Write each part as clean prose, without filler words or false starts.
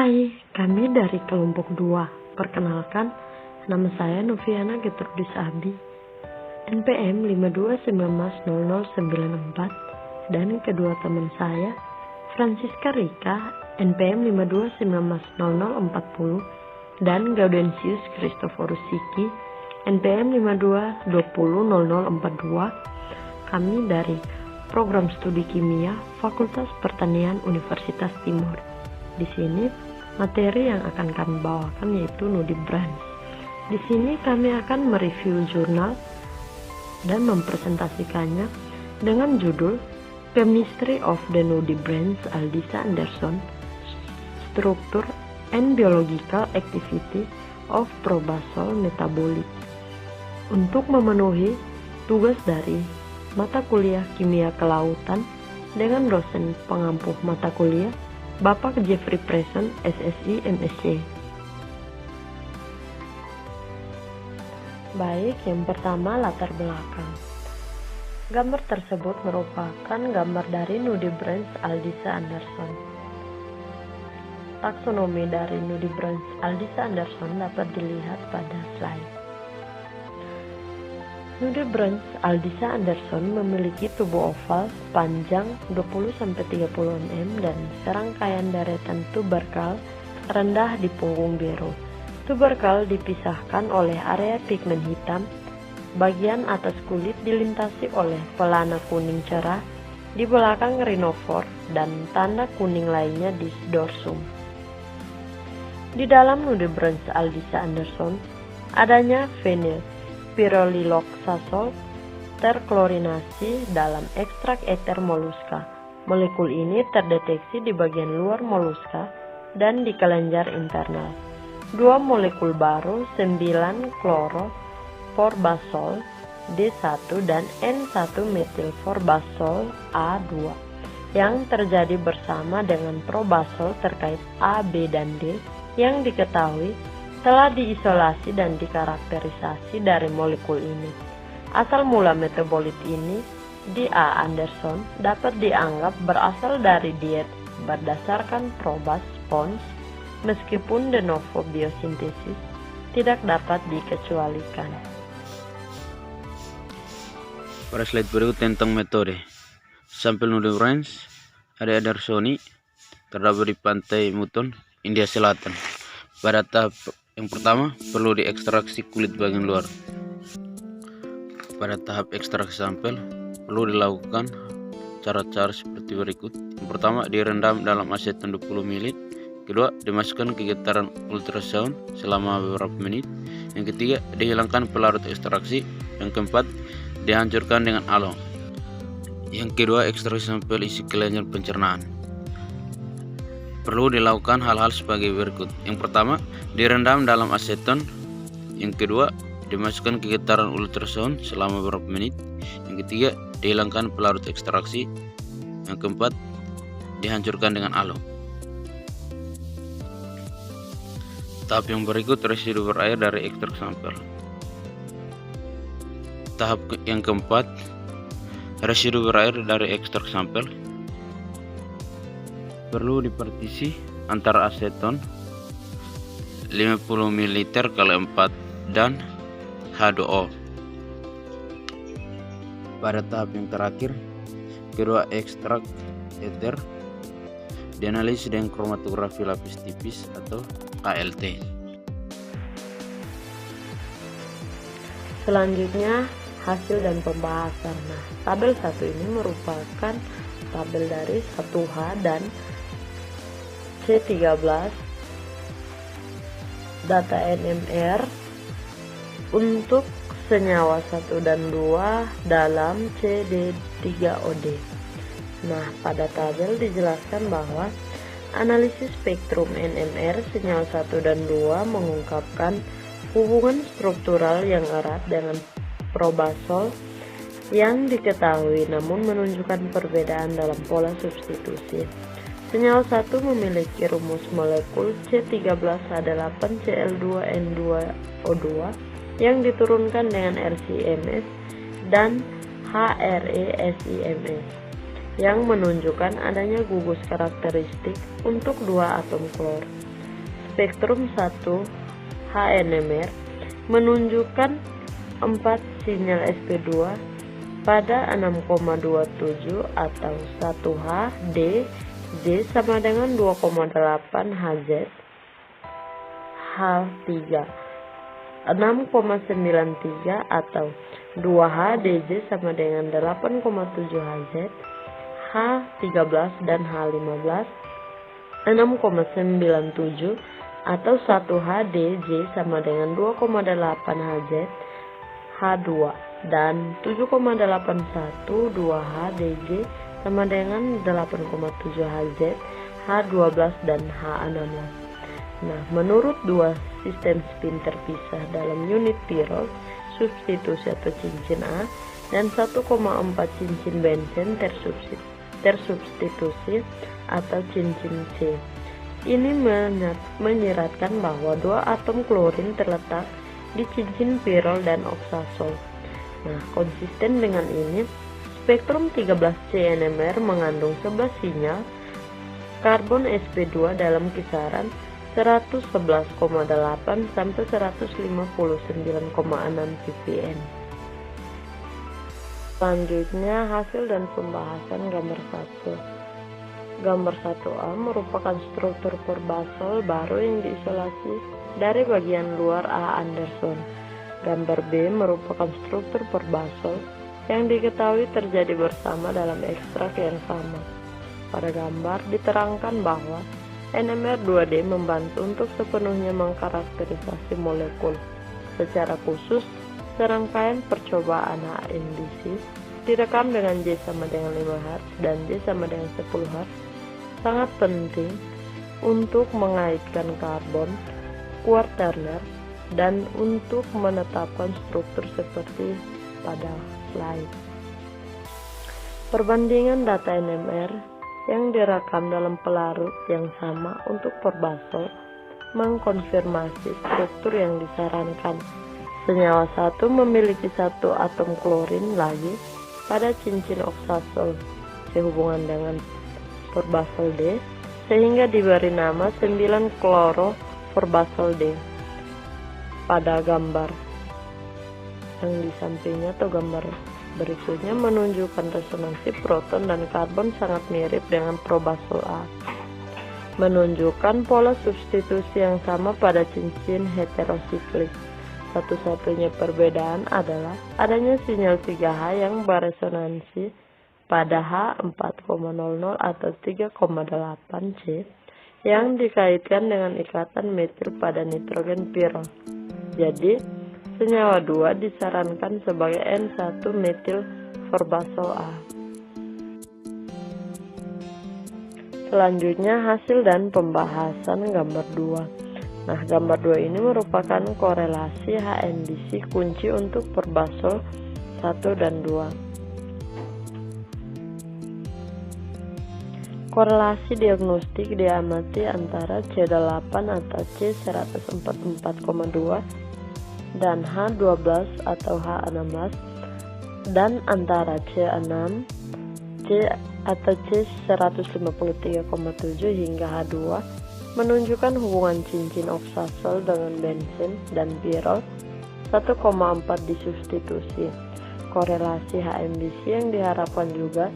Hai, kami dari kelompok 2. Perkenalkan, nama saya Noviana Getrudis Abi, NPM 52190094, dan kedua teman saya, Francisca Rika, NPM 52190040, dan Gaudensius Christophorus Siki, NPM 52200042. Kami dari Program Studi Kimia Fakultas Pertanian Universitas Timur. Di sini materi yang akan kami bawakan yaitu nudibranchs. Di sini kami akan mereview jurnal dan mempresentasikannya dengan judul Chemistry of the Nudibranchs Aldisa Anderson, Structure and Biological Activity of Probasol Metabolic. Untuk memenuhi tugas dari mata kuliah Kimia Kelautan dengan dosen pengampu mata kuliah Bapak Jeffrey Preston, SSI MSc. Baik, yang pertama latar belakang. Gambar tersebut merupakan gambar dari nudibranchs Aldisa Anderson. Taksonomi dari nudibranchs Aldisa Anderson dapat dilihat pada slide. Nudibranchs Aldisa Anderson memiliki tubuh oval panjang 20-30 mm dan serangkaian deretan tuberkal rendah di punggung biru. Tuberkal dipisahkan oleh area pigmen hitam. Bagian atas kulit dilintasi oleh pelana kuning cerah di belakang rhinophore dan tanda kuning lainnya di dorsum. Di dalam nudibranchs Aldisa Anderson adanya fenil pyrroliloxazole terklorinasi dalam ekstrak eter moluska. Molekul ini terdeteksi di bagian luar moluska dan di kelenjar internal. Dua molekul baru 9-chloroforbazol D1 dan N1-metilforbazol A2 yang terjadi bersama dengan probazol terkait A, B, dan D yang diketahui telah diisolasi dan dikarakterisasi dari molekul ini. Asal mula metabolit ini di A. Anderson dapat dianggap berasal dari diet berdasarkan probas spons, meskipun de novo biosintesis tidak dapat dikecualikan. Pada slide berikut tentang metode. Sampel nudibranchs Andersoni terdapat di pantai Muton, India Selatan. Pada tahap yang pertama, perlu diekstraksi kulit bagian luar. Pada tahap ekstraksi sampel, perlu dilakukan cara-cara seperti berikut. Yang pertama, direndam dalam aseton 20 ml. Kedua, dimasukkan ke getaran ultrasound selama beberapa menit. Yang ketiga, dihilangkan pelarut ekstraksi. Yang keempat, dihancurkan dengan alon. Yang kedua, ekstraksi sampel isi kelenjar pencernaan. Perlu dilakukan hal-hal sebagai berikut. Yang pertama, direndam dalam aseton. Yang kedua, dimasukkan ke getaran ultrasound selama beberapa menit. Yang ketiga, dihilangkan pelarut ekstraksi. Yang keempat, dihancurkan dengan alon. Tahap yang berikut, residu berair dari ekstrak sampel. Tahap yang keempat, residu berair dari ekstrak sampel. Perlu dipartisi antara aseton 50 ml kali 4 dan H2O. Pada tahap yang terakhir, kedua ekstrak eter dianalisis dengan kromatografi lapis tipis atau ALT. Selanjutnya, hasil dan pembahasan. Nah, tabel 1 ini merupakan tabel dari 1H dan C13 data NMR untuk senyawa 1 dan 2 dalam CD3OD. Nah, pada tabel dijelaskan bahwa analisis spektrum NMR senyawa 1 dan 2 mengungkapkan hubungan struktural yang erat dengan probasol yang diketahui namun menunjukkan perbedaan dalam pola substitusi. Senyawa 1 memiliki rumus molekul C13H8Cl2N2O2 yang diturunkan dengan RCMS dan HRESIMS yang menunjukkan adanya gugus karakteristik untuk dua atom klor. spektrum 1 HNMR menunjukkan 4 sinyal sp2 pada 6,27 atau 1H D J sama dengan 2,8 Hz H3 6,93 atau 2H DJ sama dengan 8,7 Hz H13 dan H15 6,97 atau 1H DJ sama dengan 2,8 Hz H2 dan 7,81 2H DJ sama dengan 8,7 Hz H12 dan H16. Nah, menurut dua sistem spin terpisah dalam unit Pearl, substitusi atau cincin A, dan 1,4 cincin Benson tersubstitusi atau cincin C. Ini menyiratkan bahwa dua atom klorin terletak di cincin Pearl dan oksasol. Nah, konsisten dengan ini, spektrum 13C NMR mengandung 11 sinyal karbon sp2 dalam kisaran 111,8 sampai 159,6 ppm. Selanjutnya, hasil dan pembahasan gambar 1. Gambar 1A merupakan struktur perbasol baru yang diisolasi dari bagian luar A Anderson. Gambar B merupakan struktur perbasol yang diketahui terjadi bersama dalam ekstrak yang sama. Pada gambar diterangkan bahwa NMR2D membantu untuk sepenuhnya mengkarakterisasi molekul. Secara khusus, serangkaian percobaan HNDC direkam dengan J sama dengan 5 Hz dan J sama dengan 10 Hz sangat penting untuk mengaitkan karbon quaterner dan untuk menetapkan struktur seperti pada slide. Perbandingan data NMR yang direkam dalam pelarut yang sama untuk perbasol mengkonfirmasi struktur yang disarankan. Senyawa 1 memiliki 1 atom klorin lagi pada cincin oksasol sehubungan dengan perbasol D, sehingga diberi nama 9-kloro-perbasol D. Pada gambar yang di sampingnya atau gambar berikutnya menunjukkan resonansi proton dan karbon sangat mirip dengan perbasol A, menunjukkan pola substitusi yang sama pada cincin heterosiklik. Satu-satunya perbedaan adalah adanya sinyal 3H yang beresonansi pada H4,00 atau 3,8 C yang dikaitkan dengan ikatan metil pada nitrogen Pearl. Jadi, senyawa 2 disarankan sebagai N1 metil perbasol A. Selanjutnya, hasil dan pembahasan gambar 2. Nah, gambar 2 ini merupakan korelasi HNDC kunci untuk perbasol 1 dan 2. Korelasi diagnostik diamati antara C8 atau C144,2 dan H12 atau H16 dan antara C6, C atau C153,7 hingga H2 menunjukkan hubungan cincin oksasol dengan bensin dan Pearl 1,4 disubstitusi. Korelasi HNDC yang diharapkan juga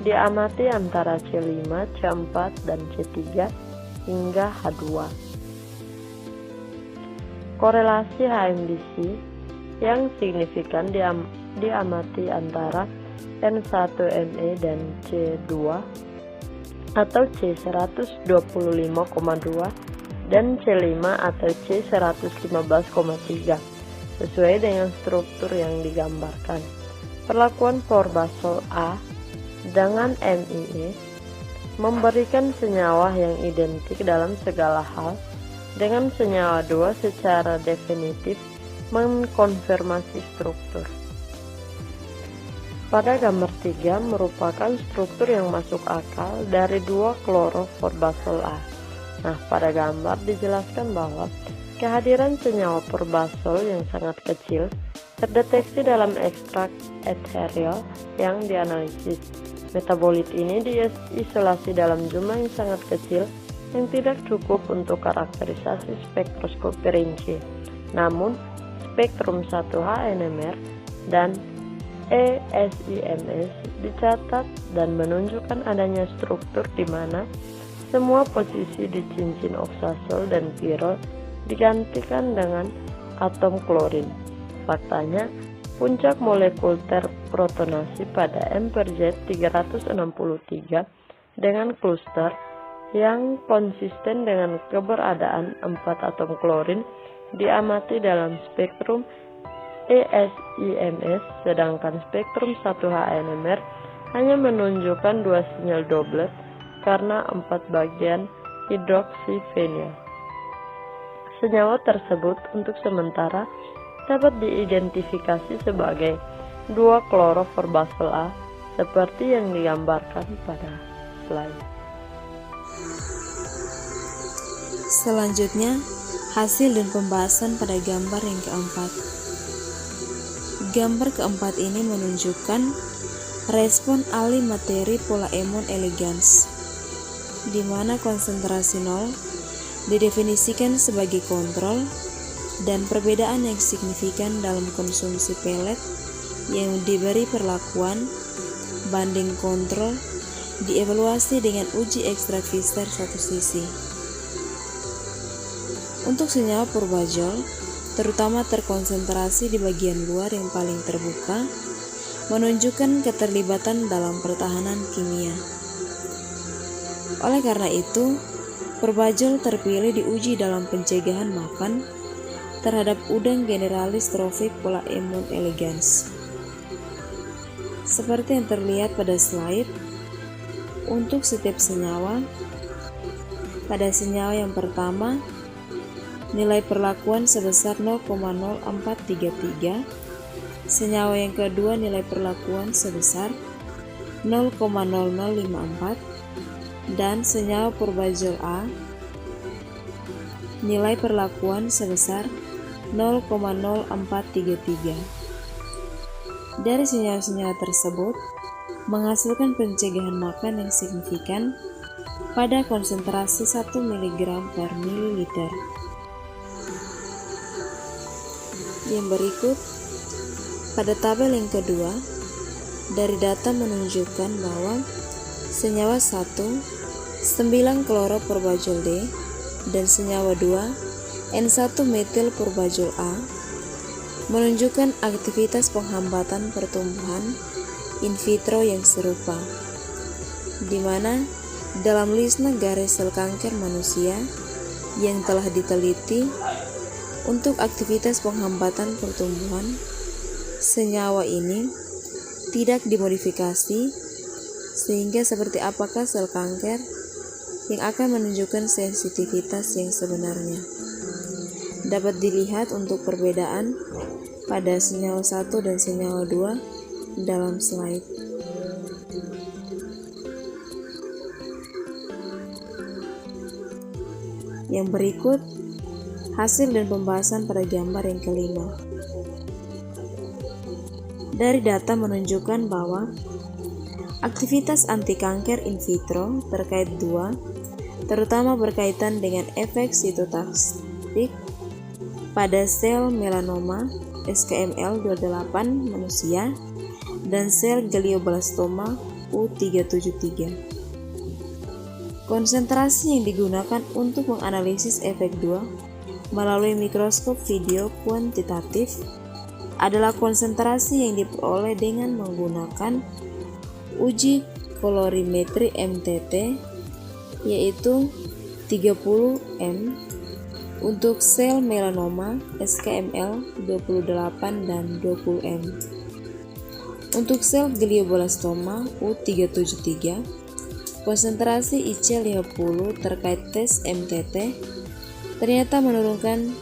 diamati antara C5, C4, dan C3 hingga H2. Korelasi HNDC yang signifikan diamati antara N1Me dan C2 atau C125,2 dan C5 atau C115,3 sesuai dengan struktur yang digambarkan. Perlakuan perbasol A dengan MIE memberikan senyawa yang identik dalam segala hal dengan senyawa 2 secara definitif mengkonfirmasi struktur. Pada gambar 3 merupakan struktur yang masuk akal dari 2-kloro-perbasol A. Nah, pada gambar dijelaskan bahwa kehadiran senyawa perbasol yang sangat kecil terdeteksi dalam ekstrak ethereal yang dianalisis. Metabolit ini diisolasi dalam jumlah yang sangat kecil yang tidak cukup untuk karakterisasi spektroskopi rinci. Namun, spektrum 1H NMR dan ESIMS dicatat dan menunjukkan adanya struktur di mana semua posisi di cincin oksasol dan pirol digantikan dengan atom klorin. Faktanya, puncak molekul terprotonasi pada M/Z 363 dengan kluster yang konsisten dengan keberadaan 4 atom klorin diamati dalam spektrum ESIMS, sedangkan spektrum 1H NMR hanya menunjukkan 2 sinyal doblet karena 4 bagian hidroksifenyl. Senyawa tersebut untuk sementara dapat diidentifikasi sebagai 2-kloroforbazol A seperti yang digambarkan pada slide. Selanjutnya, hasil dan pembahasan pada gambar yang keempat. Gambar keempat ini menunjukkan respon alih materi Polaemon elegans, di mana konsentrasi 0 didefinisikan sebagai kontrol dan perbedaan yang signifikan dalam konsumsi pelet yang diberi perlakuan banding kontrol dievaluasi dengan uji ekstraviscer satu sisi. Untuk senyawa purbazol, terutama terkonsentrasi di bagian luar yang paling terbuka, menunjukkan keterlibatan dalam pertahanan kimia. Oleh karena itu, purbazol terpilih diuji dalam pencegahan makan terhadap udang generalis trophic Polaemon elegans. Seperti yang terlihat pada slide, untuk setiap senyawa, pada senyawa yang pertama, nilai perlakuan sebesar 0,0433, senyawa yang kedua nilai perlakuan sebesar 0,0054, dan senyawa purbazol A nilai perlakuan sebesar 0,0433. Dari senyawa-senyawa tersebut menghasilkan pencegahan makan yang signifikan pada konsentrasi 1 mg per mililiter. Yang berikut, pada tabel yang kedua, dari data menunjukkan bahwa senyawa 1, 9-kloropurbazol D, dan senyawa 2, N1-metil purbazol A, menunjukkan aktivitas penghambatan pertumbuhan in vitro yang serupa, di mana dalam list garis sel kanker manusia yang telah diteliti untuk aktivitas penghambatan pertumbuhan, senyawa ini tidak dimodifikasi sehingga seperti apakah sel kanker yang akan menunjukkan sensitivitas yang sebenarnya. Dapat dilihat untuk perbedaan pada senyawa 1 dan senyawa 2 dalam slide. Yang berikut, hasil dan pembahasan pada gambar yang kelima. Dari data menunjukkan bahwa aktivitas anti kanker in vitro terkait 2, terutama berkaitan dengan efek sitotoksik pada sel melanoma SKML28 manusia dan sel glioblastoma U373. Konsentrasi yang digunakan untuk menganalisis efek 2 melalui mikroskop video kuantitatif adalah konsentrasi yang diperoleh dengan menggunakan uji kolorimetri MTT, yaitu 30 M untuk sel melanoma SKML 28 dan 20 M. Untuk sel glioblastoma U373, konsentrasi IC50 terkait tes MTT ternyata menurunkan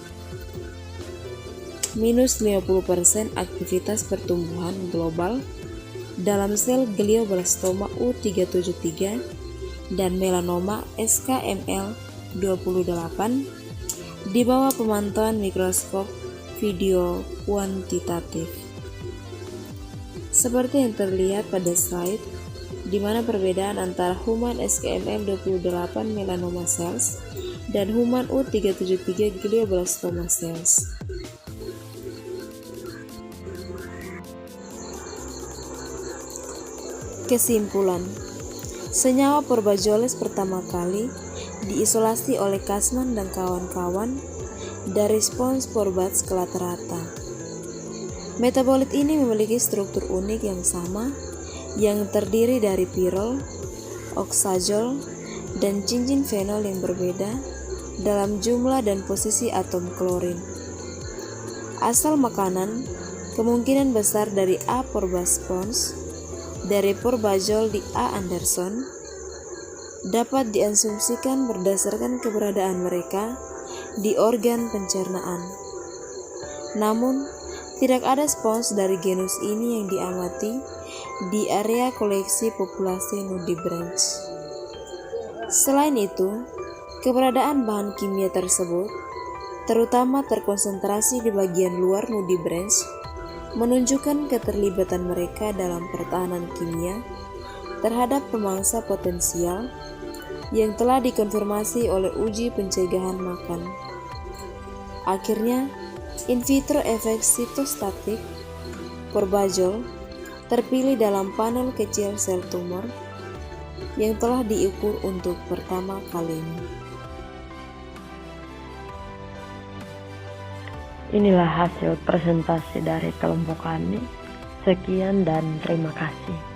minus 50% aktivitas pertumbuhan global dalam sel glioblastoma U373 dan melanoma SKML28 di bawah pemantauan mikroskop video kuantitatif. Seperti yang terlihat pada slide, di mana perbedaan antara Human SKMM28 melanoma cells dan Human U373 glioblastoma cells. Kesimpulan, senyawa Porbajoles pertama kali diisolasi oleh Kasman dan kawan-kawan dari spons Porbats kelaterata. Metabolit ini memiliki struktur unik yang sama yang terdiri dari pirol, oksazol, dan cincin fenol yang berbeda dalam jumlah dan posisi atom klorin. Asal makanan kemungkinan besar dari A. porbaspons dari Porbajol di A. anderson dapat diasumsikan berdasarkan keberadaan mereka di organ pencernaan. Namun, tidak ada spons dari genus ini yang diamati di area koleksi populasi nudibranch. Selain itu, keberadaan bahan kimia tersebut, terutama terkonsentrasi di bagian luar nudibranch, menunjukkan keterlibatan mereka dalam pertahanan kimia terhadap pemangsa potensial yang telah dikonfirmasi oleh uji pencegahan makan. Akhirnya, in vitro efek sitostatik Porbajol terpilih dalam panel kecil sel tumor yang telah diukur untuk pertama kalinya. Inilah hasil presentasi dari kelompok kami. Sekian dan terima kasih.